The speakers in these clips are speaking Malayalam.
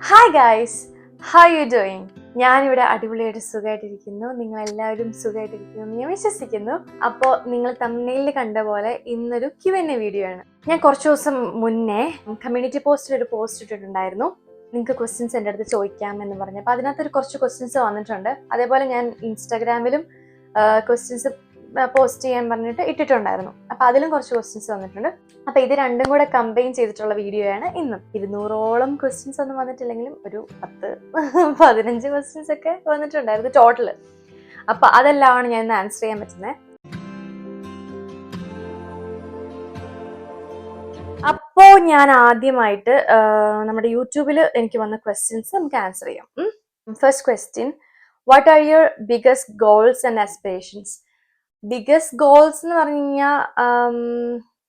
Hi guys, how you doing? ഞാനിവിടെ അടിപൊളിയായിട്ട് സുഖമായിട്ടിരിക്കുന്നു. നിങ്ങൾ എല്ലാവരും സുഖമായിട്ടിരിക്കുന്നു എന്ന് ഞാൻ വിശ്വസിക്കുന്നു. അപ്പോൾ നിങ്ങൾ തമ്മിൽ കണ്ട പോലെ ഇന്നൊരു Q&A വീഡിയോ ആണ്. ഞാൻ കുറച്ച് ദിവസം മുന്നേ കമ്മ്യൂണിറ്റി പോസ്റ്റിൽ ഒരു പോസ്റ്റ് ഇട്ടിട്ടുണ്ടായിരുന്നു. നിങ്ങൾക്ക് ക്വസ്റ്റ്യൻസ് എൻ്റെ അടുത്ത് ചോദിക്കാമെന്ന് പറഞ്ഞു. അപ്പോൾ അതിനകത്തൊരു കുറച്ച് ക്വസ്റ്റ്യൻസ് വന്നിട്ടുണ്ട്. അതേപോലെ ഞാൻ ഇൻസ്റ്റാഗ്രാമിലും ക്വസ്റ്റ്യൻസ് പോസ്റ്റ് ചെയ്യാൻ പറഞ്ഞിട്ട് ഇട്ടിട്ടുണ്ടായിരുന്നു. അപ്പൊ അതിലും കുറച്ച് ക്വസ്റ്റ്യൻസ് വന്നിട്ടുണ്ട്. അപ്പൊ ഇത് രണ്ടും കൂടെ കമ്പൈൻ ചെയ്തിട്ടുള്ള വീഡിയോ ആണ് ഇന്നും. 200ഓളം ക്വസ്റ്റ്യൻസ് ഒന്നും വന്നിട്ടില്ലെങ്കിലും ഒരു 10-15 ക്വസ്റ്റ്യൻസ് ഒക്കെ വന്നിട്ടുണ്ടായിരുന്നു ടോട്ടല്. അപ്പൊ അതെല്ലാമാണ് ഞാൻ ഇന്ന് ആൻസർ ചെയ്യാൻ പറ്റുന്നത്. അപ്പോ ഞാൻ ആദ്യമായിട്ട് നമ്മുടെ യൂട്യൂബിൽ എനിക്ക് വന്ന ക്വസ്റ്റ്യൻസ് നമുക്ക് ആൻസർ ചെയ്യാം. First question, what are your biggest goals and aspirations? Biggest goals എന്ന് പറഞ്ഞു കഴിഞ്ഞാൽ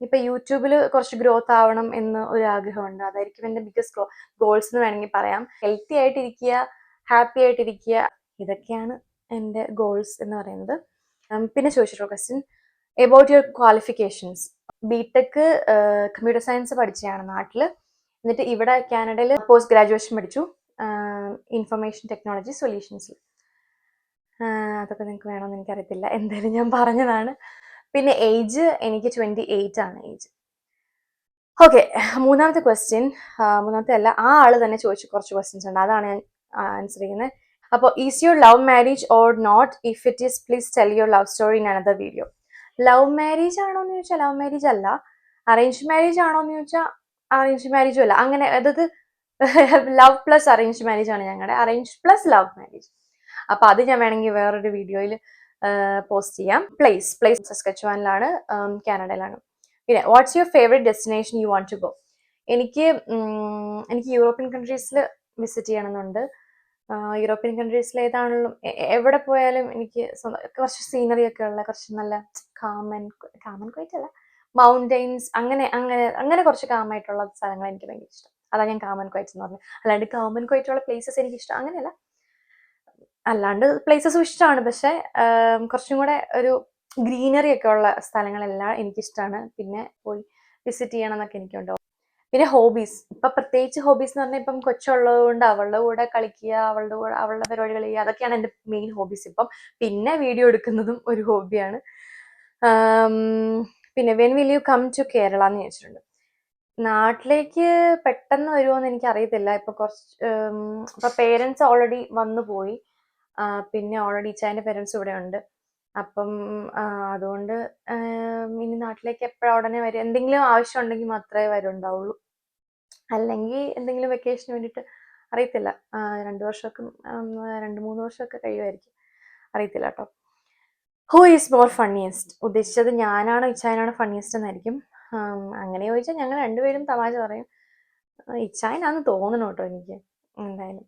ഇപ്പൊ യൂട്യൂബിൽ കുറച്ച് ഗ്രോത്ത് ആവണം എന്ന് ഒരു ആഗ്രഹമുണ്ട്. അതായിരിക്കും എൻ്റെ ബിഗസ്റ്റ് ഗോൾസ് എന്ന് വേണമെങ്കിൽ പറയാം. ഹെൽത്തി ആയിട്ടിരിക്കുക, ഹാപ്പി ആയിട്ടിരിക്കുക, ഇതൊക്കെയാണ് എൻ്റെ ഗോൾസ് എന്ന് പറയുന്നത്. പിന്നെ ചോദിച്ചിട്ടുള്ള question, about your qualifications. BTech computer science പഠിച്ചതാണ് നാട്ടിൽ. എന്നിട്ട് ഇവിടെ കാനഡയിൽ പോസ്റ്റ് ഗ്രാജുവേഷൻ പഠിച്ചു, ഇൻഫർമേഷൻ ടെക്നോളജി സൊല്യൂഷൻസിൽ. അതൊക്കെ നിങ്ങൾക്ക് വേണമെന്ന് എനിക്കറിയത്തില്ല, എന്തായാലും ഞാൻ പറഞ്ഞതാണ്. പിന്നെ ഏജ് എനിക്ക് 28 ആണ് ഏജ്. ഓക്കെ, മൂന്നാമത്തെ ക്വസ്റ്റ്യൻ, മൂന്നാമത്തെ അല്ല, ആ ആള് തന്നെ ചോദിച്ചു കുറച്ച് ക്വസ്റ്റ്യൻസ് ഉണ്ട്, അതാണ് ഞാൻ ആൻസർ ചെയ്യുന്നത്. അപ്പോൾ is your love marriage or not? If it is please tell your love story in another video. Love marriage ആണോ എന്ന് ചോദിച്ചാൽ ലവ് മാരേജ് അല്ല. അറേഞ്ച് മാരേജ് ആണോ എന്ന് ചോദിച്ചാൽ അറേഞ്ച് മാരേജും അല്ല. അങ്ങനെ അതായത് ലവ് പ്ലസ് അറേഞ്ച് മാരേജ് ആണ് ഞങ്ങളുടെ, അറേഞ്ച് പ്ലസ് ലവ് മാരേജ്. അപ്പൊ അത് ഞാൻ വേണമെങ്കിൽ വേറൊരു വീഡിയോയിൽ പോസ്റ്റ് ചെയ്യാം. പ്ലേസ് സസ്കച്ചുവാനിലാണ്, കാനഡയിലാണ്. പിന്നെ what's your favourite destination you want to go? എനിക്ക് യൂറോപ്യൻ കൺട്രീസിൽ വിസിറ്റ് ചെയ്യണമെന്നുണ്ട്. യൂറോപ്യൻ കൺട്രീസിൽ ഏതാണെങ്കിലും എവിടെ പോയാലും എനിക്ക് കുറച്ച് സീനറി ഒക്കെ ഉള്ള കുറച്ച് നല്ല കാമൻ ക്വൈറ്റ് അല്ല, മൗണ്ടെയിൻസ്, അങ്ങനെ കുറച്ച് കാമായിട്ടുള്ള സ്ഥലങ്ങൾ എനിക്ക് ഭയങ്കര ഇഷ്ടം. അതാണ് ഞാൻ കാമൻ ക്വൈറ്റ് എന്ന് പറഞ്ഞത്. അല്ലാണ്ട് കാമൻ ക്വൈറ്റുള്ള പ്ലേസസ് എനിക്ക് ഇഷ്ടം അങ്ങനെയല്ല, അല്ലാണ്ട് പ്ലേസസും ഇഷ്ടമാണ്. പക്ഷെ കുറച്ചും കൂടെ ഒരു ഗ്രീനറി ഒക്കെ ഉള്ള സ്ഥലങ്ങളെല്ലാം എനിക്കിഷ്ടമാണ്. പിന്നെ പോയി വിസിറ്റ് ചെയ്യണം എന്നൊക്കെ എനിക്കുണ്ടോ. പിന്നെ ഹോബീസ്, ഇപ്പൊ പ്രത്യേകിച്ച് ഹോബീസ് എന്ന് പറഞ്ഞാൽ ഇപ്പം കൊച്ചുള്ളത് കൊണ്ട് അവളുടെ കൂടെ കളിക്കുക, അവളുടെ പരിപാടികൾ ചെയ്യുക, അതൊക്കെയാണ് എൻ്റെ മെയിൻ ഹോബീസ് ഇപ്പം. പിന്നെ വീഡിയോ എടുക്കുന്നതും ഒരു ഹോബിയാണ്. പിന്നെ when will you come to Kerala എന്ന് ചോദിച്ചിട്ടുണ്ട്. നാട്ടിലേക്ക് പെട്ടെന്ന് വരുമോ എന്ന് എനിക്ക് അറിയത്തില്ല. ഇപ്പൊ പേരൻസ് ഓൾറെഡി വന്നു പോയി. പിന്നെ ഓൾറെഡി ഇച്ചായൻ്റെ പേരൻസ് ഇവിടെ ഉണ്ട്. അപ്പം അതുകൊണ്ട് ഇനി നാട്ടിലേക്ക് എപ്പോഴാ ഉടനെ വരും, എന്തെങ്കിലും ആവശ്യം ഉണ്ടെങ്കിൽ മാത്രമേ വരുന്നുണ്ടാവുള്ളൂ. അല്ലെങ്കിൽ എന്തെങ്കിലും വെക്കേഷന് വേണ്ടിയിട്ട് അറിയത്തില്ല. 2 വർഷമൊക്കെ 2-3 വർഷമൊക്കെ കഴിയുമായിരിക്കും, അറിയത്തില്ല കേട്ടോ. Who is more funniest? ഉദ്ദേശിച്ചത് ഞാനാണോ ഇച്ചായനാണോ ഫണ്ണിയസ്റ്റ് എന്നായിരിക്കും. അങ്ങനെ ചോദിച്ചാൽ ഞങ്ങൾ രണ്ടുപേരും തമാശ പറയും. ഇച്ചായനാന്ന് തോന്നണം കേട്ടോ എനിക്ക് എന്തായാലും.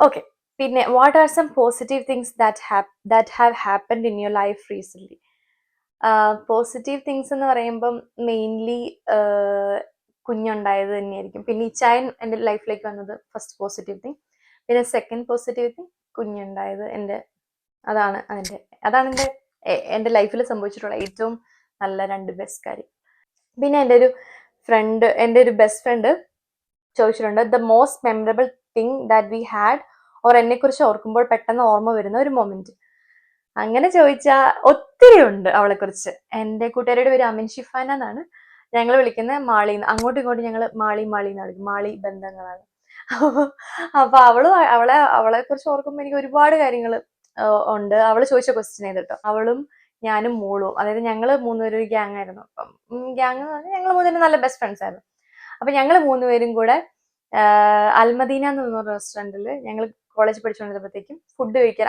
ഓക്കെ, പിന്നെ what are some positive things that have happened in your life recent? Positive things എന്ന് പറയുമ്പം മെയിൻലി കുഞ്ഞുണ്ടായത് തന്നെയായിരിക്കും. പിന്നെ ഇച്ചായൻ എൻ്റെ ലൈഫിലേക്ക് വന്നത് ഫസ്റ്റ് പോസിറ്റീവ് തിങ്. പിന്നെ സെക്കൻഡ് പോസിറ്റീവ് തിങ് കുഞ്ഞുണ്ടായത്. അതാണ് എൻ്റെ ലൈഫിൽ സംഭവിച്ചിട്ടുള്ള ഏറ്റവും നല്ല 2 ബെസ്റ്റ് കാര്യം. പിന്നെ എൻ്റെ ഒരു ബെസ്റ്റ് ഫ്രണ്ട് ചോദിച്ചിട്ടുണ്ട്, the most memorable thing that we had, or എന്നെക്കുറിച്ച് ഓർക്കുമ്പോൾ പെട്ടെന്ന് ഓർമ്മ വരുന്ന ഒരു മൊമെന്റ്. അങ്ങനെ ചോദിച്ചാൽ ഒത്തിരി ഉണ്ട് അവളെക്കുറിച്ച്. എൻ്റെ കൂട്ടുകാരുടെ പേര് അമിൻ ഷിഫാന എന്നാണ്. ഞങ്ങൾ വിളിക്കുന്നത് മാളിന്ന്. അങ്ങോട്ടും ഇങ്ങോട്ടും ഞങ്ങൾ മാളി എന്ന് വിളിക്കും. മാളി ബന്ധങ്ങളാണ്. അപ്പൊ അവളെ കുറിച്ച് ഓർക്കുമ്പോൾ എനിക്ക് ഒരുപാട് കാര്യങ്ങൾ ഉണ്ട്. അവള് ചോദിച്ച ക്വസ്റ്റ്യൻ ചെയ്തിട്ടോ. അവളും ഞാനും മോളും, അതായത് ഞങ്ങൾ 3 പേരും ഒരു ഗ്യാങ് ആയിരുന്നു. അപ്പം ഗ്യാങ് എന്ന് പറഞ്ഞാൽ ഞങ്ങൾ 3 പേരും നല്ല ബെസ്റ്റ് ഫ്രണ്ട്സ് ആയിരുന്നു. അപ്പൊ ഞങ്ങൾ 3 പേരും കൂടെ അൽമദീന എന്ന് പറഞ്ഞ റെസ്റ്റോറൻറ്റിൽ ഞങ്ങൾ കോളേജ് പഠിച്ചുകൊണ്ടിരുന്നപ്പോഴത്തേക്കും ഫുഡ് കഴിക്കാൻ,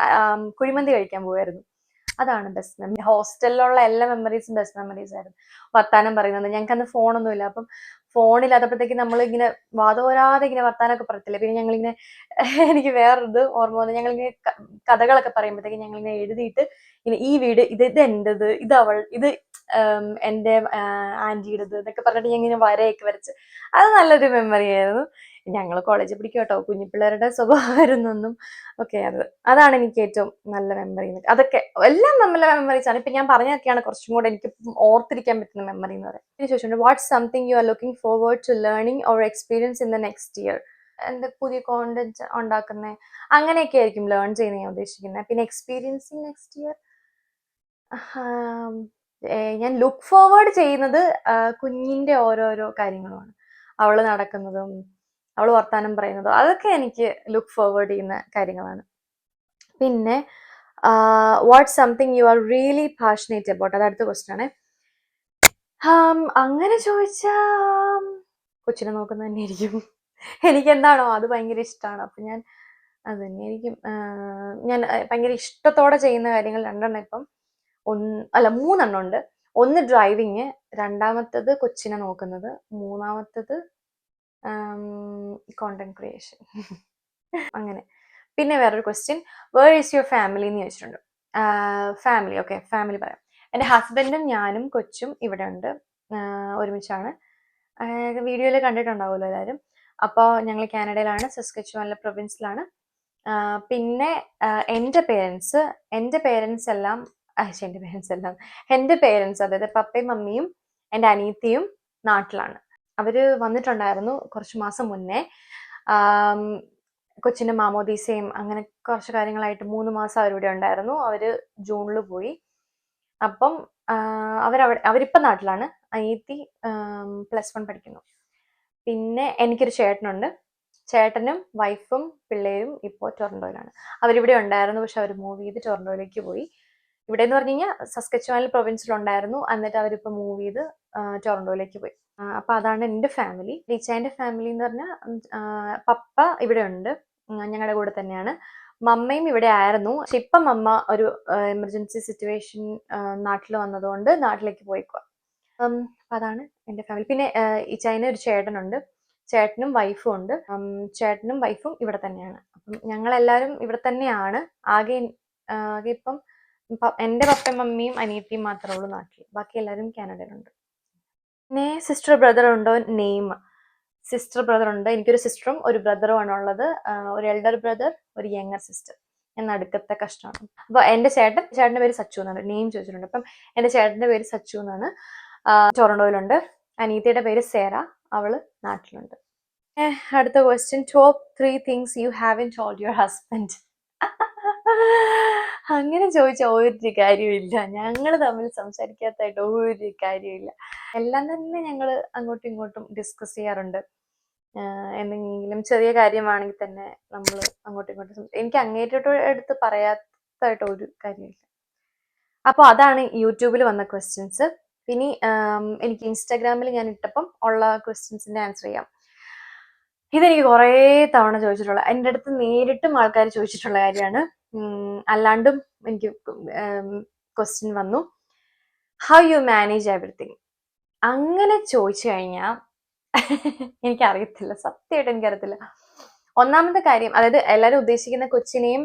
കുഴിമന്തി കഴിക്കാൻ പോകുമായിരുന്നു. അതാണ് ബെസ്റ്റ് മെമ്മറി. ഹോസ്റ്റലിലുള്ള എല്ലാ മെമ്മറീസും ബെസ്റ്റ് മെമ്മറീസ് ആയിരുന്നു. വർത്താനം പറയുന്നത്, ഞങ്ങൾക്ക് അന്ന് ഫോണൊന്നുമില്ല. അപ്പം ഫോണില്ലാത്തപ്പോഴത്തേക്ക് നമ്മളിങ്ങനെ വാതോരാതെ ഇങ്ങനെ വർത്താനമൊക്കെ പറയത്തില്ല. പിന്നെ ഞങ്ങളിങ്ങനെ എനിക്ക് വേറൊരിത് ഓർമ്മ വന്നു. ഞങ്ങളിങ്ങനെ കഥകളൊക്കെ പറയുമ്പോഴത്തേക്ക് ഞങ്ങളിങ്ങനെ എഴുതിയിട്ട് ഇങ്ങനെ ഈ വീട് ഇത് എൻ്റെത്, ഇത് ഇത് എൻ്റെ ആൻറ്റിയുടേത് എന്നൊക്കെ പറഞ്ഞിട്ട് ഞാൻ ഇങ്ങനെ വരയൊക്കെ വരച്ച്, അത് നല്ലൊരു മെമ്മറി ആയിരുന്നു. ഞങ്ങൾ കോളേജിൽ പഠിക്കും കേട്ടോ, കുഞ്ഞിപ്പിള്ളേരുടെ സ്വഭാവമായിരുന്നൊന്നും. ഓക്കെ, അതാണ് എനിക്ക് ഏറ്റവും നല്ല മെമ്മറി. അതൊക്കെ എല്ലാം നല്ല മെമ്മറീസ് ആണ്. ഇപ്പൊ ഞാൻ പറഞ്ഞതൊക്കെയാണ് കുറച്ചും കൂടെ എനിക്ക് ഓർത്തിരിക്കാൻ പറ്റുന്ന മെമ്മറി എന്ന് പറയാം. പിന്നെ ചോദിച്ചിട്ടുണ്ട്, what's something you are looking forward to learning or experience in the next year? എന്ത് പുതിയ കോണ്ടന്റ് ഉണ്ടാക്കുന്നത്, അങ്ങനെയൊക്കെ ആയിരിക്കും ലേൺ ചെയ്യുന്നത് ഞാൻ ഉദ്ദേശിക്കുന്നത്. പിന്നെ എക്സ്പീരിയൻസിങ് നെക്സ്റ്റ് ഇയർ ഞാൻ ലുക്ക് ഫോർവേഡ് ചെയ്യുന്നത് കുഞ്ഞിന്റെ ഓരോരോ കാര്യങ്ങളുമാണ്. അവള് നടക്കുന്നതും അവള് വർത്താനം പറയുന്നതും അതൊക്കെ എനിക്ക് ലുക്ക് ഫോർവേഡ് ചെയ്യുന്ന കാര്യങ്ങളാണ്. പിന്നെ what something you are really passionate about, അത് അടുത്ത ക്വസ്റ്റ്യൻ ആണ്. അങ്ങനെ ചോദിച്ചാ കൊച്ചിനെ നോക്കുന്നത് തന്നെയായിരിക്കും. എനിക്ക് എന്താണോ അത് ഭയങ്കര ഇഷ്ടമാണ്. അപ്പം ഞാൻ അത് തന്നെയായിരിക്കും. ഞാൻ ഭയങ്കര ഇഷ്ടത്തോടെ ചെയ്യുന്ന കാര്യങ്ങൾ രണ്ടെണ്ണം ഇപ്പം മൂന്നെണ്ണം ഉണ്ട്. ഒന്ന് ഡ്രൈവിങ്, രണ്ടാമത്തത് കൊച്ചിനെ നോക്കുന്നത്, മൂന്നാമത്തത് കോണ്ടന്റ് ക്രിയേഷൻ. അങ്ങനെ. പിന്നെ വേറൊരു question, where is your family എന്ന് ചോദിച്ചിട്ടുണ്ട്. ഫാമിലി, ഓക്കെ, ഫാമിലി പറയാം. എൻ്റെ ഹസ്ബൻഡും ഞാനും കൊച്ചും ഇവിടെ ഉണ്ട്, ഒരുമിച്ചാണ്. വീഡിയോയിൽ കണ്ടിട്ടുണ്ടാവുമല്ലോ എല്ലാവരും. അപ്പോൾ ഞങ്ങൾ കാനഡയിലാണ്, സസ്കച്ചുവാനിലെ പ്രൊവിൻസിലാണ്. പിന്നെ എൻ്റെ പേരൻസ് എല്ലാം എൻ്റെ പേരൻസ് അതായത് പപ്പയും മമ്മിയും എൻ്റെ അനിയത്തിയും നാട്ടിലാണ്. അവര് വന്നിട്ടുണ്ടായിരുന്നു കുറച്ച് മാസം മുന്നേ. കൊച്ചിൻ്റെ മാമോദീസയും അങ്ങനെ കുറച്ച് കാര്യങ്ങളായിട്ട് 3 മാസം അവരിവിടെ ഉണ്ടായിരുന്നു. അവര് ജൂണിൽ പോയി. അപ്പം അവരിപ്പം നാട്ടിലാണ്. അനിയത്തി +1 പഠിക്കുന്നു. പിന്നെ എനിക്കൊരു ചേട്ടനുണ്ട്. ചേട്ടനും വൈഫും പിള്ളേരും ഇപ്പോൾ ടൊറന്റോയിലാണ്. അവരിവിടെ ഉണ്ടായിരുന്നു, പക്ഷെ അവർ മൂവ് ചെയ്ത് ടൊറന്റോയിലേക്ക് പോയി. ഇവിടെ എന്ന് പറഞ്ഞു കഴിഞ്ഞാൽ സസ്കച്ചുവാനിൽ പ്രൊവിൻസിലുണ്ടായിരുന്നു, എന്നിട്ട് അവരിപ്പോൾ മൂവ് ചെയ്ത് ടൊറന്റോയിലേക്ക് പോയി. അപ്പൊ അതാണ് എൻ്റെ ഫാമിലി. റിച്ചാൻ്റെ ഫാമിലി എന്ന് പറഞ്ഞാൽ പപ്പ ഇവിടെ ഉണ്ട്, ഞങ്ങളുടെ കൂടെ തന്നെയാണ്. മമ്മയും ഇവിടെ ആയിരുന്നു, പക്ഷെ ഇപ്പം മമ്മ ഒരു എമർജൻസി സിറ്റുവേഷൻ നാട്ടിൽ വന്നതുകൊണ്ട് നാട്ടിലേക്ക് പോയിക്കോ. അതാണ് എൻ്റെ ഫാമിലി. പിന്നെ ഈ ചൈന ഒരു ചേട്ടനുണ്ട്, ചേട്ടനും വൈഫും ഉണ്ട്. ചേട്ടനും വൈഫും ഇവിടെ തന്നെയാണ്. അപ്പം ഞങ്ങളെല്ലാവരും ഇവിടെ തന്നെയാണ്. ആകെ ഇപ്പം എൻ്റെ പപ്പയും മമ്മിയും അനിയത്തിയും മാത്രമേ ഉള്ളൂ നാട്ടിൽ, ബാക്കി എല്ലാവരും കാനഡയിലുണ്ട്. പിന്നെ സിസ്റ്റർ ബ്രദർ ഉണ്ടോ? നെയിം സിസ്റ്റർ ബ്രദർ ഉണ്ട്. എനിക്കൊരു സിസ്റ്ററും ഒരു ബ്രദറും ആണ് ഉള്ളത്. ഒരു എൽഡർ ബ്രദർ, ഒരു യങ്ങർ സിസ്റ്റർ. ഞാൻ നടുക്കത്തെ കഷ്ടമാണ്. അപ്പൊ എൻ്റെ ചേട്ടൻ്റെ പേര് സച്ചു എന്നാണ്. നെയിം ചോദിച്ചിട്ടുണ്ട്. അപ്പം എൻ്റെ ചേട്ടൻ്റെ പേര് സച്ചു എന്നാണ്. ടൊറന്റോയിലുണ്ട്. അനീതിയുടെ പേര് സേറ, അവള് നാട്ടിലുണ്ട്. അടുത്ത question, top 3 things you haven told your husband. അങ്ങനെ ചോദിച്ചാൽ ഒരു കാര്യമില്ല. ഞങ്ങൾ തമ്മിൽ സംസാരിക്കാത്തതായിട്ട് ഒരു കാര്യമില്ല. എല്ലാം തന്നെ ഞങ്ങൾ അങ്ങോട്ടും ഇങ്ങോട്ടും ഡിസ്കസ് ചെയ്യാറുണ്ട്. എന്തെങ്കിലും ചെറിയ കാര്യമാണെങ്കിൽ തന്നെ നമ്മൾ അങ്ങോട്ടും ഇങ്ങോട്ടും എനിക്ക് അങ്ങേറ്റോട്ട് എടുത്ത് പറയാത്തതായിട്ട് ഒരു കാര്യമില്ല. അപ്പോൾ അതാണ് യൂട്യൂബിൽ വന്ന ക്വസ്റ്റ്യൻസ്. പിന്നെ എനിക്ക് ഇൻസ്റ്റാഗ്രാമിൽ ഞാൻ ഇട്ടപ്പം ഉള്ള ക്വസ്റ്റ്യൻസിന്റെ ആൻസർ ചെയ്യാം. ഇതെനിക്ക് കുറേ തവണ ചോദിച്ചിട്ടുള്ള, എൻ്റെ അടുത്ത് നേരിട്ടും ആൾക്കാർ ചോദിച്ചിട്ടുള്ള കാര്യമാണ്. അല്ലാണ്ടും എനിക്ക് ക്വസ്റ്റ്യൻ വന്നു, ഹൗ യു മാനേജ് എവറിത്തിങ്. അങ്ങനെ ചോദിച്ചു കഴിഞ്ഞാൽ എനിക്കറിയത്തില്ല, സത്യമായിട്ട് എനിക്കറിയത്തില്ല. ഒന്നാമത്തെ കാര്യം, അതായത് എല്ലാവരും ഉദ്ദേശിക്കുന്ന കൊച്ചിനെയും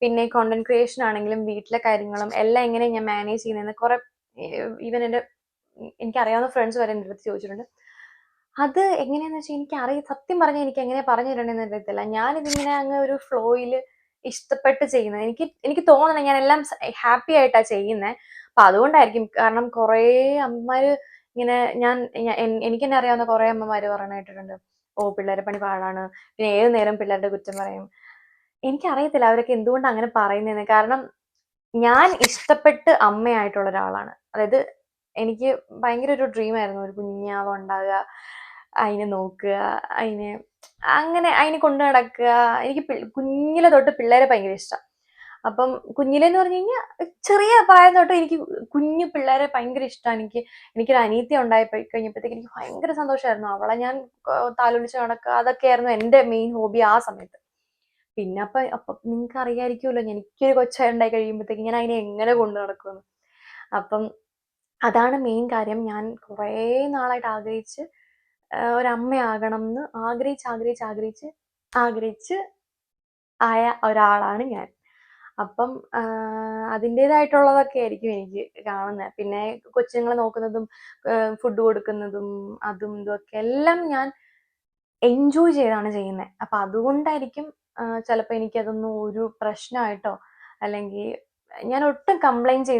പിന്നെ കോണ്ടന്റ് ക്രിയേഷൻ ആണെങ്കിലും വീട്ടിലെ കാര്യങ്ങളും എല്ലാം എങ്ങനെ ഞാൻ മാനേജ് ചെയ്യുന്നതെന്ന് കുറെ ഈവൻ എനിക്കറിയാവുന്ന ഫ്രണ്ട്സ് വരെ എൻ്റെ അടുത്ത് ചോദിച്ചിട്ടുണ്ട്. അത് എങ്ങനെയാന്ന് വെച്ചാൽ സത്യം പറഞ്ഞാൽ എനിക്ക് എങ്ങനെ പറഞ്ഞു തരണമെന്ന് അറിയത്തില്ല. ഞാനിതിങ്ങനെ അങ്ങ് ഒരു ഫ്ലോയിൽ ഇഷ്ടപ്പെട്ട് ചെയ്യുന്നത്. എനിക്ക് തോന്നണം ഞാൻ എല്ലാം ഹാപ്പി ആയിട്ടാണ് ചെയ്യുന്നത്. അപ്പൊ അതുകൊണ്ടായിരിക്കും. കാരണം കുറേ അമ്മമാര് ഇങ്ങനെ എനിക്ക് തന്നെ അറിയാവുന്ന കുറെ അമ്മമാര് പറഞ്ഞിട്ടുണ്ട്, ഓ പിള്ളേരെ പണി പാടാണ്, പിന്നെ ഏത് നേരം പിള്ളേരുടെ കുറ്റം പറയും. എനിക്കറിയത്തില്ല അവരൊക്കെ എന്തുകൊണ്ട് അങ്ങനെ പറയുന്നതെന്ന്. കാരണം ഞാൻ ഇഷ്ടപ്പെട്ട് അമ്മയായിട്ടുള്ള ഒരാളാണ്. അതായത് എനിക്ക് ഭയങ്കര ഒരു ഡ്രീമായിരുന്നു ഒരു കുഞ്ഞാവ ഉണ്ടാകുക, അതിനെ നോക്കുക, അതിനെ കൊണ്ടു നടക്കുക. എനിക്ക് കുഞ്ഞിലെ തൊട്ട് പിള്ളേരെ ഭയങ്കര ഇഷ്ടം. അപ്പം കുഞ്ഞിലെന്ന് പറഞ്ഞു കഴിഞ്ഞാൽ ചെറിയ പ്രായം തൊട്ട് എനിക്ക് കുഞ്ഞു പിള്ളേരെ ഭയങ്കര ഇഷ്ടമാണ്. എനിക്കൊരു അനിയത്തി ഉണ്ടായി കഴിഞ്ഞപ്പോഴത്തേക്ക് എനിക്ക് ഭയങ്കര സന്തോഷമായിരുന്നു. അവളെ ഞാൻ താലോലിച്ച് നടക്കുക, അതൊക്കെയായിരുന്നു എൻ്റെ മെയിൻ ഹോബി ആ സമയത്ത്. പിന്നെ അപ്പൊ നിങ്ങൾക്ക് അറിയാമായിരിക്കുമല്ലോ, എനിക്കൊരു കൊച്ചുണ്ടായി കഴിയുമ്പോഴത്തേക്ക് ഞാൻ അതിനെ എങ്ങനെ കൊണ്ടു നടക്കുമെന്ന്. അപ്പം അതാണ് മെയിൻ കാര്യം. ഞാൻ കുറേ നാളായിട്ട് ആഗ്രഹിച്ച് ഒരമ്മയാകണം എന്ന് ആഗ്രഹിച്ച് ആയ ഒരാളാണ് ഞാൻ. അപ്പം അതിൻ്റെതായിട്ടുള്ളതൊക്കെ ആയിരിക്കും എനിക്ക് കാണുന്നത്. പിന്നെ കൊച്ചുങ്ങളെ നോക്കുന്നതും ഫുഡ് കൊടുക്കുന്നതും അതും ഇതൊക്കെ എല്ലാം ഞാൻ എൻജോയ് ചെയ്താണ് ചെയ്യുന്നത്. അപ്പൊ അതുകൊണ്ടായിരിക്കും ചിലപ്പോൾ എനിക്കതൊന്നും ഒരു പ്രശ്നമായിട്ടോ അല്ലെങ്കിൽ ഞാൻ ഒട്ടും കംപ്ലൈൻറ്റ്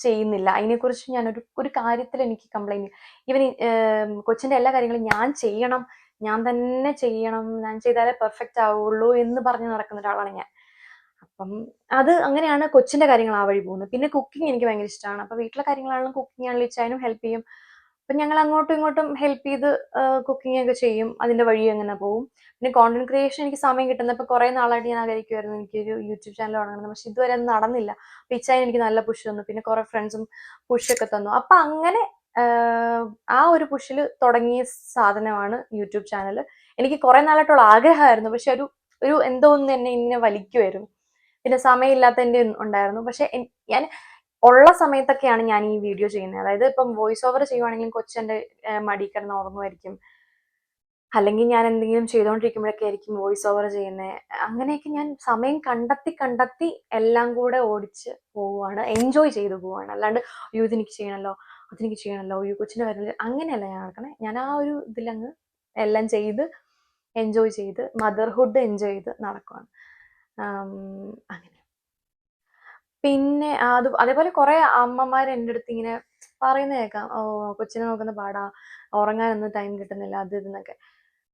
ചെയ്യുന്നില്ല അതിനെക്കുറിച്ച്. ഞാൻ ഒരു കാര്യത്തിൽ എനിക്ക് കംപ്ലൈൻറ്റ്, ഈവൻ കൊച്ചിൻ്റെ എല്ലാ കാര്യങ്ങളും ഞാൻ ചെയ്യണം, ഞാൻ തന്നെ ചെയ്യണം, ഞാൻ ചെയ്താലേ പെർഫെക്റ്റ് ആവുള്ളൂ എന്ന് പറഞ്ഞ് നടക്കുന്ന ഒരാളാണ് ഞാൻ. അപ്പം അത് അങ്ങനെയാണ് കൊച്ചിന്റെ കാര്യങ്ങൾ ആ വഴി പോകുന്നത്. പിന്നെ കുക്കിംഗ് എനിക്ക് ഭയങ്കര ഇഷ്ടമാണ്. അപ്പൊ വീട്ടിലെ കാര്യങ്ങളാണെങ്കിലും കുക്കിംഗ് ആണെങ്കിലും ഇച്ചായനും ഹെൽപ്പ് ചെയ്യും. അപ്പൊ ഞങ്ങൾ അങ്ങോട്ടും ഇങ്ങോട്ടും ഹെൽപ്പ് ചെയ്ത് കുക്കിംഗ് ഒക്കെ ചെയ്യും. അതിന്റെ വഴി അങ്ങനെ പോകും. പിന്നെ കോണ്ടന്റ് ക്രിയേഷൻ എനിക്ക് സമയം കിട്ടുന്നത് ഇപ്പൊ കുറെ നാളായിട്ട് ഞാൻ ആഗ്രഹിക്കുമായിരുന്നു എനിക്കൊരു യൂട്യൂബ് ചാനൽ തുടങ്ങണം, പക്ഷെ ഇതുവരെ അത് നടന്നില്ല. അപ്പൊ ഇച്ചായൻ എനിക്ക് നല്ല പുഷ് തന്നു, പിന്നെ കുറെ ഫ്രണ്ട്സും പുഷൊക്കെ തന്നു. അപ്പൊ അങ്ങനെ ആ ഒരു പുഷിൽ തുടങ്ങിയ സാധനമാണ് യൂട്യൂബ് ചാനൽ. എനിക്ക് കുറെ നാളായിട്ടുള്ള ആഗ്രഹമായിരുന്നു, പക്ഷെ ഒരു ഒരു എന്തോ ഒന്ന് എന്നെ ഇങ്ങനെ വലിക്കുമായിരുന്നു. പിന്നെ സമയമില്ലാത്തതിന്റെ ഉണ്ടായിരുന്നു. പക്ഷെ ഞാൻ ഉള്ള സമയത്തൊക്കെയാണ് ഞാൻ ഈ വീഡിയോ ചെയ്യുന്നത്. അതായത് ഇപ്പം വോയിസ് ഓവർ ചെയ്യുവാണെങ്കിലും കൊച്ചെന്റെ മടി കിടന്ന് ഉറങ്ങുമായിരിക്കും, അല്ലെങ്കിൽ ഞാൻ എന്തെങ്കിലും ചെയ്തുകൊണ്ടിരിക്കുമ്പോഴൊക്കെ ആയിരിക്കും വോയിസ് ഓവർ ചെയ്യുന്നത്. അങ്ങനെയൊക്കെ ഞാൻ സമയം കണ്ടെത്തി കണ്ടെത്തി എല്ലാം കൂടെ ഓടിച്ച് പോവുകയാണ്, എൻജോയ് ചെയ്തു പോവുകയാണ്. അല്ലാണ്ട് അയ്യോ ഇതെനിക്ക് ചെയ്യണമല്ലോ, അതെനിക്ക് ചെയ്യണമല്ലോ, അയ്യോ കൊച്ചിന് വരില്ല, അങ്ങനെയല്ല ഞാൻ നടക്കണേ. ഞാൻ ആ ഒരു ഇതിലങ്ങ് എല്ലാം ചെയ്ത് എൻജോയ് ചെയ്ത് മദർഹുഡ് എൻജോയ് ചെയ്ത് നടക്കുവാണ്. അങ്ങനെ. പിന്നെ അതേപോലെ കുറെ അമ്മമാർ എൻ്റെ അടുത്ത് ഇങ്ങനെ പറയുന്നത് കേൾക്കാം, ഓ കൊച്ചിനെ നോക്കുന്ന പാടാ, ഉറങ്ങാനൊന്നും ടൈം കിട്ടുന്നില്ല, അത് ഇതെന്നൊക്കെ.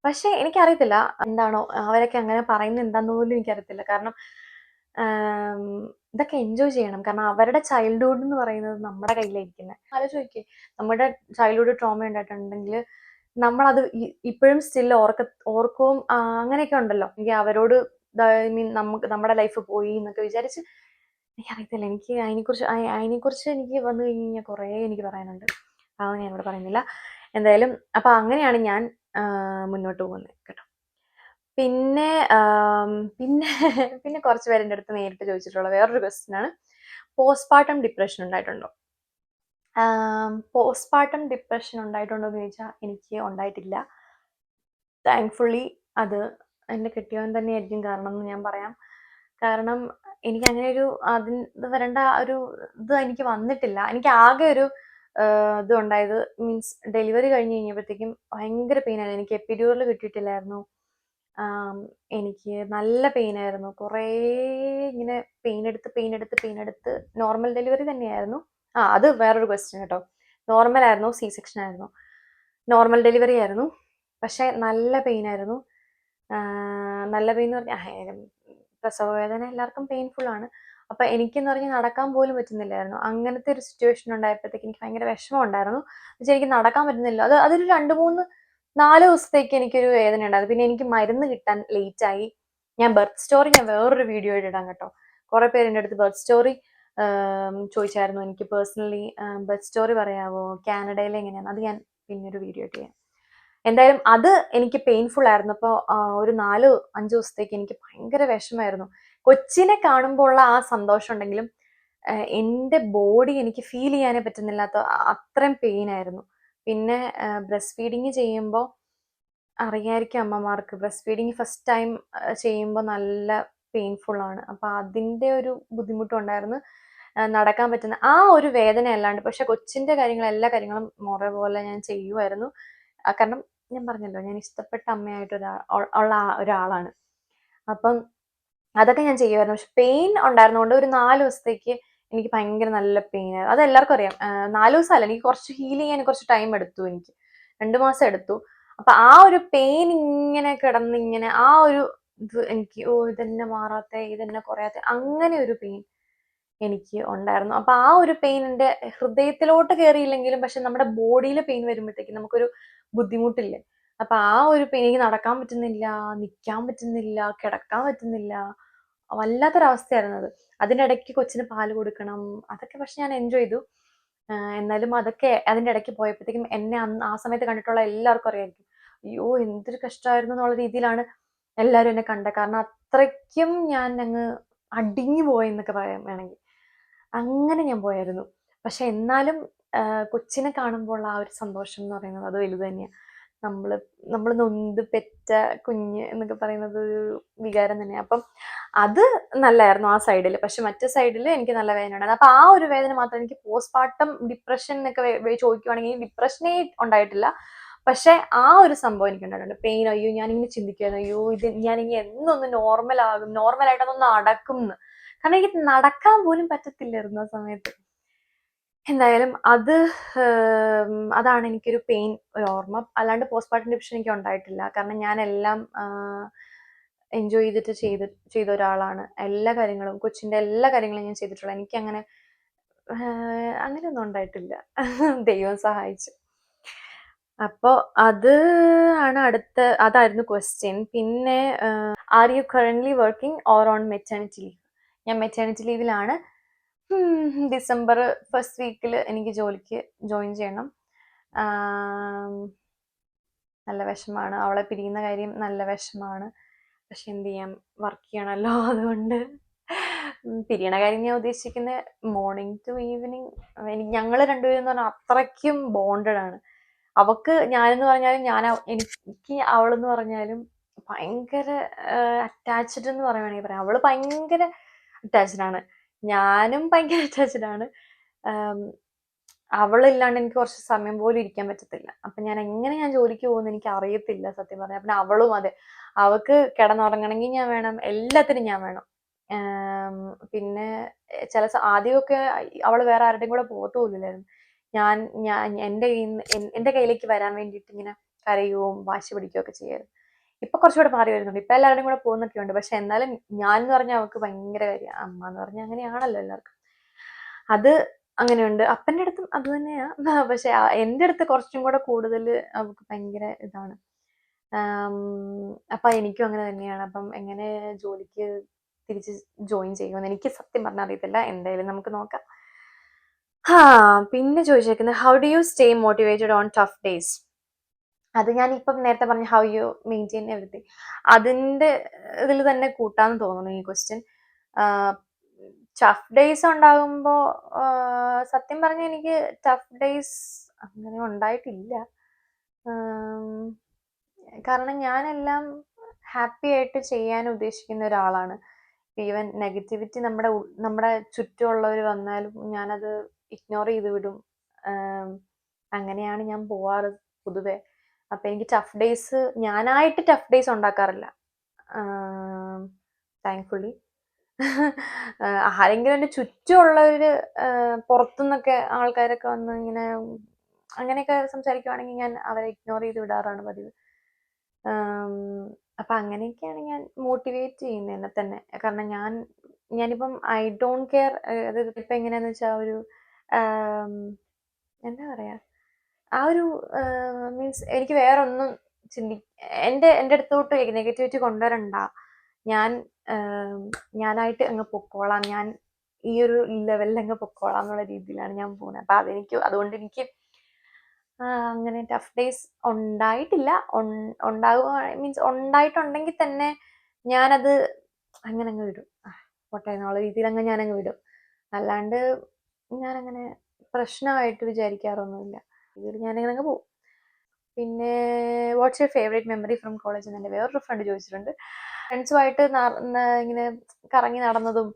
പക്ഷെ എനിക്കറിയത്തില്ല എന്താണോ അവരൊക്കെ അങ്ങനെ പറയുന്നത് എന്താന്ന് പോലും എനിക്കറിയത്തില്ല. കാരണം ഇതൊക്കെ എൻജോയ് ചെയ്യണം. കാരണം അവരുടെ ചൈൽഡ്ഹുഡ് എന്ന് പറയുന്നത് നമ്മുടെ കയ്യിലായിരിക്കുന്നത്. ആലോചിച്ച് നോക്കിയേ, നമ്മുടെ ചൈൽഡ്ഹുഡ് ട്രോമ ഉണ്ടായിട്ടുണ്ടെങ്കിൽ നമ്മളത് ഇപ്പോഴും സ്റ്റിൽ ഓർക്കവും അങ്ങനെയൊക്കെ ഉണ്ടല്ലോ. എനിക്ക് അവരോട് ഐ മീൻ നമുക്ക് നമ്മുടെ ലൈഫ് പോയി എന്നൊക്കെ വിചാരിച്ച് എനിക്കറിയത്തില്ല. എനിക്ക് അതിനെക്കുറിച്ച് എനിക്ക് വന്നു കഴിഞ്ഞാൽ കുറേ എനിക്ക് പറയാനുണ്ട്. അതൊന്നും ഞാനിവിടെ പറയുന്നില്ല. എന്തായാലും അപ്പം അങ്ങനെയാണ് ഞാൻ മുന്നോട്ട് പോകുന്നത് കേട്ടോ. പിന്നെ പിന്നെ പിന്നെ കുറച്ച് പേര് എൻ്റെ അടുത്ത് നേരിട്ട് ചോദിച്ചിട്ടുള്ള വേറൊരു ക്വസ്റ്റ്യൻ ആണ്, പോസ്റ്റ്പാർട്ടം ഡിപ്രഷൻ ഉണ്ടായിട്ടുണ്ടോ? പോസ്റ്റ്പാർട്ടം ഡിപ്രഷൻ ഉണ്ടായിട്ടുണ്ടോ എന്ന് ചോദിച്ചാൽ എനിക്ക് ഉണ്ടായിട്ടില്ല. താങ്ക്ഫുള്ളി അത് എൻ്റെ കെട്ടിയവൻ തന്നെയായിരിക്കും കാരണം എന്ന് ഞാൻ പറയാം. കാരണം എനിക്ക് അങ്ങനെ ഒരു അതിന് വരേണ്ട ഒരു ഇത് എനിക്ക് വന്നിട്ടില്ല. എനിക്ക് ആകെ ഒരു ഇത് ഉണ്ടായത് മീൻസ് ഡെലിവറി കഴിഞ്ഞ് കഴിഞ്ഞപ്പോഴത്തേക്കും ഭയങ്കര പെയിനായിരുന്നു. എനിക്ക് എപ്പിഡ്യൂറൽ കിട്ടിയിട്ടില്ലായിരുന്നു. എനിക്ക് നല്ല പെയിനായിരുന്നു. കുറേ ഇങ്ങനെ പെയിൻ എടുത്ത് നോർമൽ ഡെലിവറി തന്നെയായിരുന്നു. അത് വേറൊരു ക്വസ്റ്റ്യൻ കേട്ടോ. നോർമൽ ആയിരുന്നു, സി സെക്ഷൻ ആയിരുന്നു? നോർമൽ ഡെലിവറി ആയിരുന്നു, പക്ഷെ നല്ല പെയിനായിരുന്നു. നല്ല പെയിൻ എന്ന് പറഞ്ഞാൽ പ്രസവ വേദന എല്ലാവർക്കും പെയിൻഫുൾ ആണ്. അപ്പൊ എനിക്കെന്ന് പറഞ്ഞാൽ നടക്കാൻ പോലും പറ്റുന്നില്ലായിരുന്നു. അങ്ങനത്തെ ഒരു സിറ്റുവേഷൻ ഉണ്ടായപ്പോഴത്തേക്ക് എനിക്ക് ഭയങ്കര വിഷമം ഉണ്ടായിരുന്നു. പക്ഷെ എനിക്ക് നടക്കാൻ പറ്റുന്നില്ല. അതൊരു 2-3-4 ദിവസത്തേക്ക് എനിക്കൊരു വേദന ഉണ്ടായിരുന്നു. പിന്നെ എനിക്ക് മരുന്ന് കിട്ടാൻ ലേറ്റ് ആയി. ഞാൻ ബർത്ത് സ്റ്റോറി ഞാൻ വേറൊരു വീഡിയോ ഇടാം കേട്ടോ. കുറെ പേര് എൻ്റെ അടുത്ത് ബർത്ത് സ്റ്റോറി ചോദിച്ചായിരുന്നു. എനിക്ക് പേഴ്സണലി ബർത്ത് സ്റ്റോറി പറയാവോ, കാനഡയിൽ എങ്ങനെയാണ്, അത് ഞാൻ പിന്നെ ഒരു വീഡിയോ ചെയ്യാം. എന്തായാലും അത് എനിക്ക് പെയിൻഫുൾ ആയിരുന്നു. അപ്പോൾ ഒരു 4-5 ദിവസത്തേക്ക് എനിക്ക് ഭയങ്കര വിഷമായിരുന്നു. കൊച്ചിനെ കാണുമ്പോൾ ഉള്ള ആ സന്തോഷം ഉണ്ടെങ്കിലും എൻ്റെ ബോഡി എനിക്ക് ഫീൽ ചെയ്യാനേ പറ്റുന്നില്ലാത്ത അത്രയും പെയിൻ ആയിരുന്നു. പിന്നെ ബ്രസ്റ്റ് ഫീഡിങ് ചെയ്യുമ്പോൾ അറിയായിരിക്കും അമ്മമാർക്ക്, ബ്രസ്റ്റ് ഫീഡിങ് ഫസ്റ്റ് ടൈം ചെയ്യുമ്പോൾ നല്ല പെയിൻഫുൾ ആണ്. അപ്പം അതിൻ്റെ ഒരു ബുദ്ധിമുട്ടുണ്ടായിരുന്നു. നടക്കാൻ പറ്റുന്ന ആ ഒരു വേദന അല്ലാണ്ട്, പക്ഷെ കൊച്ചിൻ്റെ എല്ലാ കാര്യങ്ങളും മുറ പോലെ ഞാൻ ചെയ്യുമായിരുന്നു. കാരണം ഞാൻ പറഞ്ഞല്ലോ, ഞാൻ ഇഷ്ടപ്പെട്ട അമ്മയായിട്ട് ഉള്ള ഒരാളാണ്. അപ്പം അതൊക്കെ ഞാൻ ചെയ്യുമായിരുന്നു. പക്ഷെ പെയിൻ ഉണ്ടായിരുന്നതുകൊണ്ട് ഒരു 4 ദിവസത്തേക്ക് എനിക്ക് ഭയങ്കര നല്ല പെയിൻ ആയിരുന്നു. അത് എല്ലാവർക്കും അറിയാം. 4 ദിവസമല്ല, എനിക്ക് കുറച്ച് ഹീൽ ചെയ്യാൻ കുറച്ച് ടൈം എടുത്തു. എനിക്ക് 2 മാസം എടുത്തു. അപ്പൊ ആ ഒരു പെയിൻ ഇങ്ങനെ കിടന്ന് ഇങ്ങനെ ആ ഒരു ഇത് എനിക്ക് ഇതെന്നെ മാറാത്ത, ഇതെന്നെ കുറയാത്ത, അങ്ങനെ ഒരു പെയിൻ എനിക്ക് ഉണ്ടായിരുന്നു. അപ്പൊ ആ ഒരു പെയിൻ എൻ്റെ ഹൃദയത്തിലോട്ട് കയറിയില്ലെങ്കിലും പക്ഷെ നമ്മുടെ ബോഡിയിൽ പെയിൻ വരുമ്പോഴത്തേക്കും നമുക്കൊരു ബുദ്ധിമുട്ടില്ലേ. അപ്പൊ ആ ഒരു പെയിൻ, എനിക്ക് നടക്കാൻ പറ്റുന്നില്ല, നിൽക്കാൻ പറ്റുന്നില്ല, കിടക്കാൻ പറ്റുന്നില്ല, വല്ലാത്തൊരവസ്ഥയായിരുന്നു അത്. അതിനിടയ്ക്ക് കൊച്ചിന് പാല് കൊടുക്കണം, അതൊക്കെ പക്ഷെ ഞാൻ എൻജോയ് ചെയ്തു. എന്നാലും അതൊക്കെ അതിൻ്റെ ഇടയ്ക്ക് പോയപ്പോഴത്തേക്കും എന്നെ അന്ന് ആ സമയത്ത് കണ്ടിട്ടുള്ള എല്ലാവർക്കും അറിയായിരിക്കും, അയ്യോ എന്തൊരു കഷ്ടമായിരുന്നു എന്നുള്ള രീതിയിലാണ് എല്ലാവരും എന്നെ കണ്ടത്. കാരണം അത്രയ്ക്കും ഞാൻ അങ്ങ് അടിഞ്ഞു പോയെന്നൊക്കെ പറയാൻ വേണമെങ്കിൽ അങ്ങനെ ഞാൻ പോയായിരുന്നു. പക്ഷെ എന്നാലും കൊച്ചിനെ കാണുമ്പോൾ ആ ഒരു സന്തോഷം എന്ന് പറയുന്നത് അത് വലുത് തന്നെയാണ്. നമ്മൾ നൊന്ത് പെറ്റ കുഞ്ഞ് എന്നൊക്കെ പറയുന്നത് ഒരു വികാരം തന്നെയാണ്. അപ്പം അത് നല്ലായിരുന്നു ആ സൈഡിൽ. പക്ഷെ മറ്റേ സൈഡിൽ എനിക്ക് നല്ല വേദന ഉണ്ടായിരുന്നു. അപ്പൊ ആ ഒരു വേദന മാത്രം. എനിക്ക് പോസ്റ്റ്പാർട്ടം ഡിപ്രഷൻ എന്നൊക്കെ ചോദിക്കുവാണെങ്കിൽ ഡിപ്രഷനേ ഉണ്ടായിട്ടില്ല. പക്ഷെ ആ ഒരു സംഭവം എനിക്ക് ഉണ്ടായിട്ടുണ്ട്, പെയിൻ. അയ്യോ ഞാനിങ്ങനെ ചിന്തിക്കുമായിരുന്നു, അയ്യോ ഇത് ഞാനിങ്ങനെ എന്നൊന്ന് നോർമലാകും, നോർമലായിട്ടൊന്ന് നടക്കും എന്ന്. കാരണം എനിക്ക് നടക്കാൻ പോലും പറ്റത്തില്ലായിരുന്നു ആ സമയത്ത്. എന്തായാലും അതാണ് എനിക്കൊരു പെയിൻ, ഒരു ഓർമ്മ. അല്ലാണ്ട് പോസ്റ്റ്മോർട്ടം ഡിപ്രഷൻ എനിക്ക് ഉണ്ടായിട്ടില്ല. കാരണം ഞാൻ എല്ലാം എൻജോയ് ചെയ്തിട്ട് ചെയ്ത ഒരാളാണ്. എല്ലാ കാര്യങ്ങളും, കൊച്ചിൻ്റെ എല്ലാ കാര്യങ്ങളും ഞാൻ ചെയ്തിട്ടുള്ളത്. എനിക്കങ്ങനെ അങ്ങനെയൊന്നും ഉണ്ടായിട്ടില്ല. ദൈവം സഹായിച്ചു. അപ്പോൾ അതായിരുന്നു ക്വസ്റ്റ്യൻ. പിന്നെ are you currently working or on maternity leave? ഞാൻ മെറ്റേണിറ്റി ലീവിലാണ്. ഡിസംബർ ഫസ്റ്റ് വീക്കിൽ എനിക്ക് ജോലിക്ക് ജോയിൻ ചെയ്യണം. നല്ല വിഷമാണ്, അവളെ പിരിയുന്ന കാര്യം നല്ല വിഷമാണ്. പക്ഷെ എന്ത് ചെയ്യാം, വർക്ക് ചെയ്യണമല്ലോ. അതുകൊണ്ട് പിരിയണ കാര്യം ഞാൻ ഉദ്ദേശിക്കുന്നത് മോർണിംഗ് ടു ഈവനിങ്. ഞങ്ങൾ രണ്ടുപേരും എന്ന് പറഞ്ഞാൽ അത്രയ്ക്കും ബോണ്ടഡ് ആണ്. അവക്ക് ഞാനെന്ന് പറഞ്ഞാലും എനിക്ക് അവളെന്ന് പറഞ്ഞാലും ഭയങ്കര അറ്റാച്ച്ഡ് എന്ന് പറയുവാണെങ്കിൽ പറയാം. അവള് ഭയങ്കര അറ്റാച്ച്ഡ് ആണ്, ഞാനും ഭയങ്കര അറ്റാച്ച്ഡ് ആണ്. അവളില്ലാണ്ട് എനിക്ക് കുറച്ച് സമയം പോലും ഇരിക്കാൻ പറ്റത്തില്ല. അപ്പം ഞാൻ ജോലിക്ക് പോകുമെന്ന് എനിക്ക് അറിയത്തില്ല സത്യം പറഞ്ഞാൽ. പിന്നെ അവളും അതെ, അവൾക്ക് കിടന്നുറങ്ങണമെങ്കിൽ ഞാൻ വേണം, എല്ലാത്തിനും ഞാൻ വേണം. പിന്നെ ആദ്യമൊക്കെ അവൾ വേറെ ആരുടെയും കൂടെ പോകത്തുമില്ലായിരുന്നു. എൻ്റെ കയ്യിലേക്ക് വരാൻ വേണ്ടിയിട്ട് ഇങ്ങനെ കരയുകയും വാശി പിടിക്കുകയും ഒക്കെ ചെയ്യുമായിരുന്നു. ഇപ്പൊ കുറച്ചുകൂടെ മാറി വരുന്നുണ്ട്. ഇപ്പൊ എല്ലാവരുടെയും കൂടെ പോകുന്നൊക്കെ ഉണ്ട്. പക്ഷെ എന്നാലും ഞാൻ എന്ന് പറഞ്ഞാൽ അവൾക്ക് ഭയങ്കര കാര്യമാണ്. അമ്മ എന്ന് പറഞ്ഞാൽ അങ്ങനെയാണല്ലോ എല്ലാവർക്കും. അത് അങ്ങനെയുണ്ട്. അപ്പൻ്റെ അടുത്തും അത് തന്നെയാ. പക്ഷെ എൻ്റെ അടുത്ത് കുറച്ചും കൂടെ കൂടുതൽ അവൾക്ക് ഭയങ്കര ഇതാണ്. അപ്പൊ എനിക്കും അങ്ങനെ തന്നെയാണ്. അപ്പം എങ്ങനെ ജോലിക്ക് തിരിച്ച് ജോയിൻ ചെയ്യുമെന്ന് എനിക്ക് സത്യം പറഞ്ഞാൽ അറിയത്തില്ല. എന്തായാലും നമുക്ക് നോക്കാം. പിന്നെ ചോദിച്ചേക്കുന്നത്, how do you stay motivated on tough days? അത് ഞാനിപ്പം നേരത്തെ പറഞ്ഞ ഹൗ യു മെയിൻറ്റെയിൻ എവറിത്തിങ്, അതിൻ്റെ ഇതിൽ തന്നെ കൂട്ടാന്ന് തോന്നുന്നു ഈ ക്വസ്റ്റ്യൻ. ടഫ് ഡേയ്സ് ഉണ്ടാകുമ്പോൾ സത്യം പറഞ്ഞാൽ എനിക്ക് ടഫ് ഡേയ്സ് അങ്ങനെ ഉണ്ടായിട്ടില്ല. കാരണം ഞാനെല്ലാം ഹാപ്പി ആയിട്ട് ചെയ്യാൻ ഉദ്ദേശിക്കുന്ന ഒരാളാണ്. ഈവൻ നെഗറ്റിവിറ്റി നമ്മുടെ ചുറ്റുമുള്ളവർ വന്നാലും ഞാനത് ഇഗ്നോർ ചെയ്ത് വിടും. അങ്ങനെയാണ് ഞാൻ പോവാറ് പൊതുവെ. അപ്പം എനിക്ക് ടഫ് ഡേയ്സ്, ഞാനായിട്ട് ടഫ് ഡേയ്സ് ഉണ്ടാക്കാറില്ല താങ്ക്ഫുള്ളി. ആരെങ്കിലും എൻ്റെ ചുറ്റുമുള്ളവർ പുറത്തുനിന്നൊക്കെ ആൾക്കാരൊക്കെ വന്ന് ഇങ്ങനെ അങ്ങനെയൊക്കെ സംസാരിക്കുവാണെങ്കിൽ ഞാൻ അവരെ ഇഗ്നോർ ചെയ്ത് വിടാറാണ് പതിവ്. അപ്പം അങ്ങനെയൊക്കെയാണ് ഞാൻ മോട്ടിവേറ്റ് ചെയ്യുന്നത് എന്നെ തന്നെ. കാരണം ഞാനിപ്പം ഐ ഡോണ്ട് കെയർ. അതായത് ഇപ്പം എങ്ങനെയാണെന്ന് വെച്ചാൽ എന്താ പറയുക, മീൻസ് എനിക്ക് വേറെ ഒന്നും എൻ്റെ അടുത്തോട്ട് നെഗറ്റിവിറ്റി കൊണ്ടുവരണ്ട, ഞാനായിട്ട് അങ്ങ് പൊക്കോളാം, ഞാൻ ഈ ഒരു ലെവലിൽ അങ്ങ് പൊക്കോളാം എന്നുള്ള രീതിയിലാണ് ഞാൻ പോകുന്നത്. അപ്പം അതുകൊണ്ട് എനിക്ക് അങ്ങനെ ടഫ് ഡേയ്സ് ഉണ്ടായിട്ടില്ല. ഉണ്ടാവുക മീൻസ് ഉണ്ടായിട്ടുണ്ടെങ്കിൽ തന്നെ ഞാനത് അങ്ങനെ അങ്ങ് വിടും. പോട്ടെ എന്നുള്ള രീതിയിൽ ഞാനങ്ങ് വിടും. അല്ലാണ്ട് ഞാനങ്ങനെ പ്രശ്നമായിട്ട് വിചാരിക്കാറൊന്നുമില്ല. ഇതിൽ ഞാനിങ്ങനെ അങ്ങ് പോകും. പിന്നെ what's your favourite memory from college എന്ന് എൻ്റെ വേറൊരു ഫ്രണ്ട് ചോദിച്ചിട്ടുണ്ട്. ഫ്രണ്ട്സുമായിട്ട് ഇങ്ങനെ കറങ്ങി നടന്നതും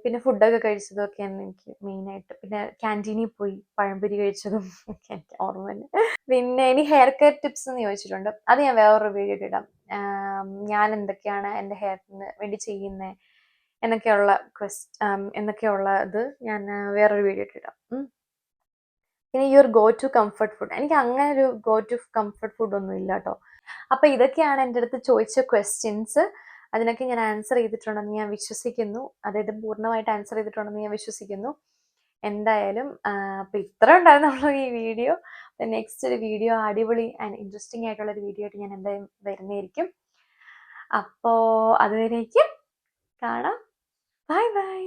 പിന്നെ ഫുഡൊക്കെ കഴിച്ചതും ഒക്കെയാണ് എനിക്ക് മെയിനായിട്ട്. പിന്നെ ക്യാൻറ്റീനിൽ പോയി പഴംപൊരി കഴിച്ചതും ഒക്കെ എനിക്ക് ഓർമ്മ തന്നെ. പിന്നെ ഇനി ഹെയർ കെയർ ടിപ്സ് എന്ന് ചോദിച്ചിട്ടുണ്ട്. അത് ഞാൻ വേറൊരു വീഡിയോ ഇടാം. ഞാൻ എന്തൊക്കെയാണ് എൻ്റെ ഹെയറിന് വേണ്ടി ചെയ്യുന്നത് എന്നൊക്കെയുള്ള ഇത് ഞാൻ വേറൊരു വീഡിയോ ഇടാം. പിന്നെ your go to comfort food. എനിക്ക് അങ്ങനെ ഒരു ഗോ ടു കംഫർട്ട് ഫുഡ് ഒന്നും ഇല്ല കേട്ടോ. അപ്പം ഇതൊക്കെയാണ് എൻ്റെ അടുത്ത് ചോദിച്ച ക്വസ്റ്റ്യൻസ്. അതിനൊക്കെ ഞാൻ ആൻസർ ചെയ്തിട്ടുണ്ടെന്ന് ഞാൻ വിശ്വസിക്കുന്നു. അതായത് പൂർണ്ണമായിട്ട് ആൻസർ ചെയ്തിട്ടുണ്ടെന്ന് ഞാൻ വിശ്വസിക്കുന്നു. എന്തായാലും അപ്പം ഇത്ര ഉണ്ടായിരുന്നുള്ളൂ ഈ വീഡിയോ. നെക്സ്റ്റ് ഒരു വീഡിയോ അടിപൊളി ആൻഡ് ഇൻട്രസ്റ്റിംഗ് ആയിട്ടുള്ളൊരു വീഡിയോ ആയിട്ട് ഞാൻ എന്തായാലും വരുന്നതായിരിക്കും. അപ്പോൾ അതുവരേക്കും കാണാം. Bye bye.